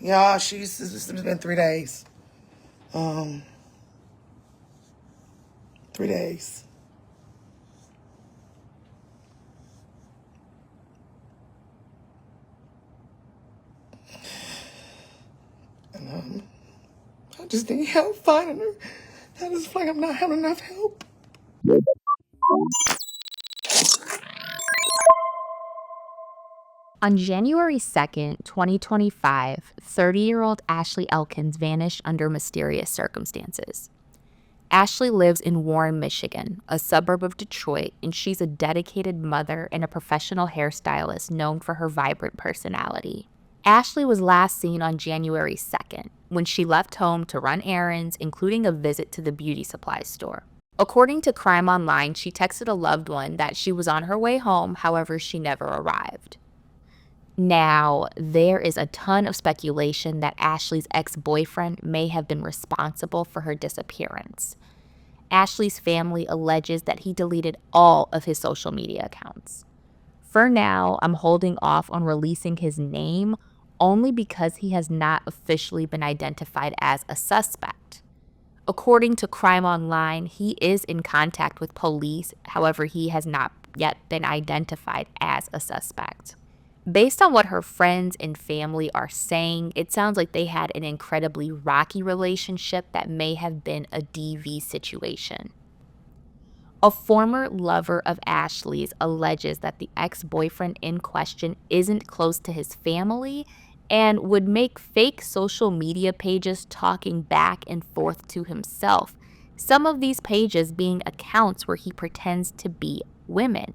Yeah, it's been 3 days. 3 days. And I just need help finding her. I just feel like I'm not having enough help. On January 2nd, 2025, 30-year-old Ashley Elkins vanished under mysterious circumstances. Ashley lives in Warren, Michigan, a suburb of Detroit, and she's a dedicated mother and a professional hairstylist known for her vibrant personality. Ashley was last seen on January 2nd, when she left home to run errands, including a visit to the beauty supply store. According to Crime Online, she texted a loved one that she was on her way home, however, she never arrived. Now, there is a ton of speculation that Ashley's ex-boyfriend may have been responsible for her disappearance. Ashley's family alleges that he deleted all of his social media accounts. For now, I'm holding off on releasing his name only because he has not officially been identified as a suspect. According to Crime Online, he is in contact with police, however, he has not yet been identified as a suspect. Based on what her friends and family are saying, it sounds like they had an incredibly rocky relationship that may have been a DV situation. A former lover of Ashley's alleges that the ex-boyfriend in question isn't close to his family and would make fake social media pages talking back and forth to himself, some of these pages being accounts where he pretends to be women.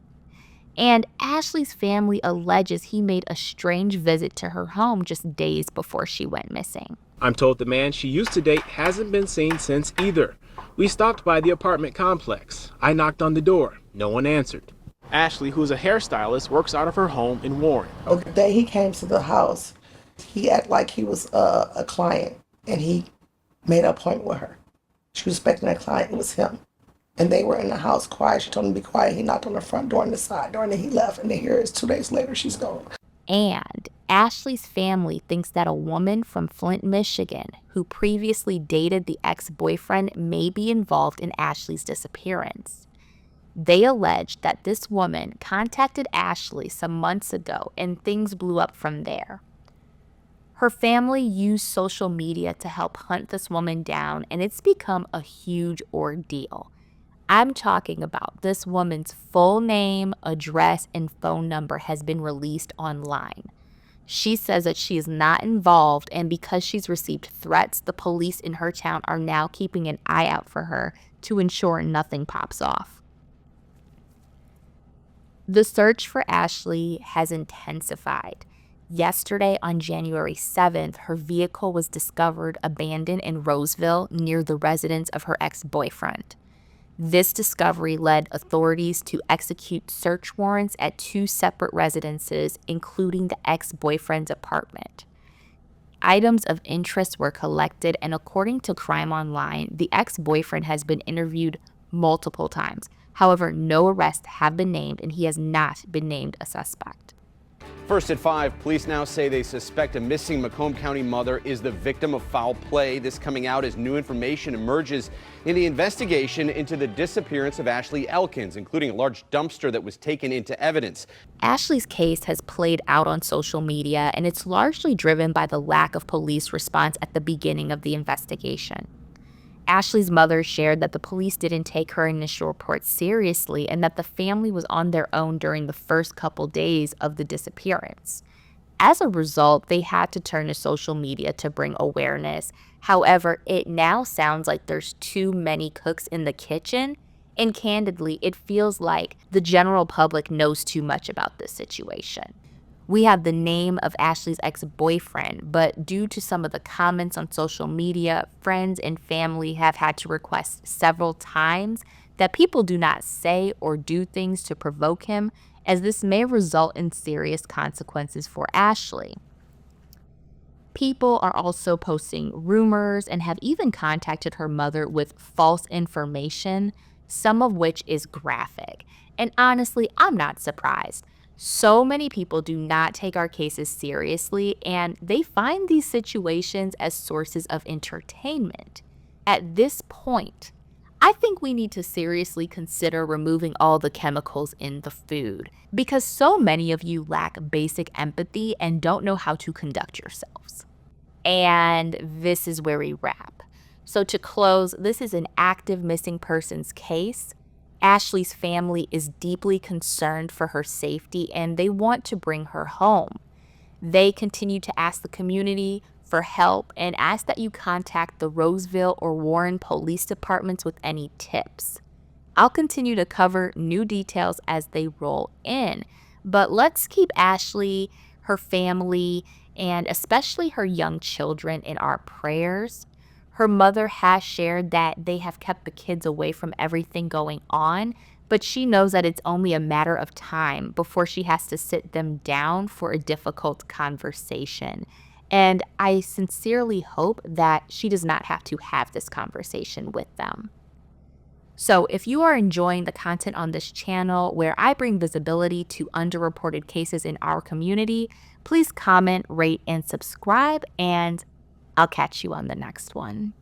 And Ashley's family alleges he made a strange visit to her home just days before she went missing. I'm told the man she used to date hasn't been seen since either. We stopped by the apartment complex. I knocked on the door. No one answered. Ashley, who's a hairstylist, works out of her home in Warren. The day he came to the house, he acted like he was a client, and he made an appointment with her. She was expecting a client. It was him. And they were in the house quiet. She told him to be quiet. He knocked on the front door and the side door, and then he left. And then here is 2 days later, she's gone. And Ashley's family thinks that a woman from Flint, Michigan, who previously dated the ex-boyfriend, may be involved in Ashley's disappearance. They allege that this woman contacted Ashley some months ago, and things blew up from there. Her family used social media to help hunt this woman down, and it's become a huge ordeal. I'm talking about this woman's full name, address, and phone number has been released online. She says that she is not involved, and because she's received threats, the police in her town are now keeping an eye out for her to ensure nothing pops off. The search for Ashley has intensified. Yesterday, on January 7th, her vehicle was discovered abandoned in Roseville near the residence of her ex-boyfriend. This discovery led authorities to execute search warrants at 2 separate residences, including the ex-boyfriend's apartment. Items of interest were collected, and according to Crime Online, the ex-boyfriend has been interviewed multiple times. However, no arrests have been named, and he has not been named a suspect. First at 5, police now say they suspect a missing Macomb County mother is the victim of foul play. This coming out as new information emerges in the investigation into the disappearance of Ashley Elkins, including a large dumpster that was taken into evidence. Ashley's case has played out on social media, and it's largely driven by the lack of police response at the beginning of the investigation. Ashley's mother shared that the police didn't take her initial report seriously and that the family was on their own during the first couple days of the disappearance. As a result, they had to turn to social media to bring awareness. However, it now sounds like there's too many cooks in the kitchen, and candidly, it feels like the general public knows too much about this situation. We have the name of Ashley's ex-boyfriend, but due to some of the comments on social media, friends and family have had to request several times that people do not say or do things to provoke him, as this may result in serious consequences for Ashley. People are also posting rumors and have even contacted her mother with false information, some of which is graphic. And honestly, I'm not surprised. So many people do not take our cases seriously, and they find these situations as sources of entertainment. At this point, I think we need to seriously consider removing all the chemicals in the food because so many of you lack basic empathy and don't know how to conduct yourselves. And this is where we wrap. So, to close, this is an active missing persons case. Ashley's family is deeply concerned for her safety and they want to bring her home. They continue to ask the community for help and ask that you contact the Roseville or Warren police departments with any tips. I'll continue to cover new details as they roll in, but let's keep Ashley, her family, and especially her young children in our prayers. Her mother has shared that they have kept the kids away from everything going on, but she knows that it's only a matter of time before she has to sit them down for a difficult conversation. And I sincerely hope that she does not have to have this conversation with them. So if you are enjoying the content on this channel where I bring visibility to underreported cases in our community, please comment, rate, and subscribe, and I'll catch you on the next one.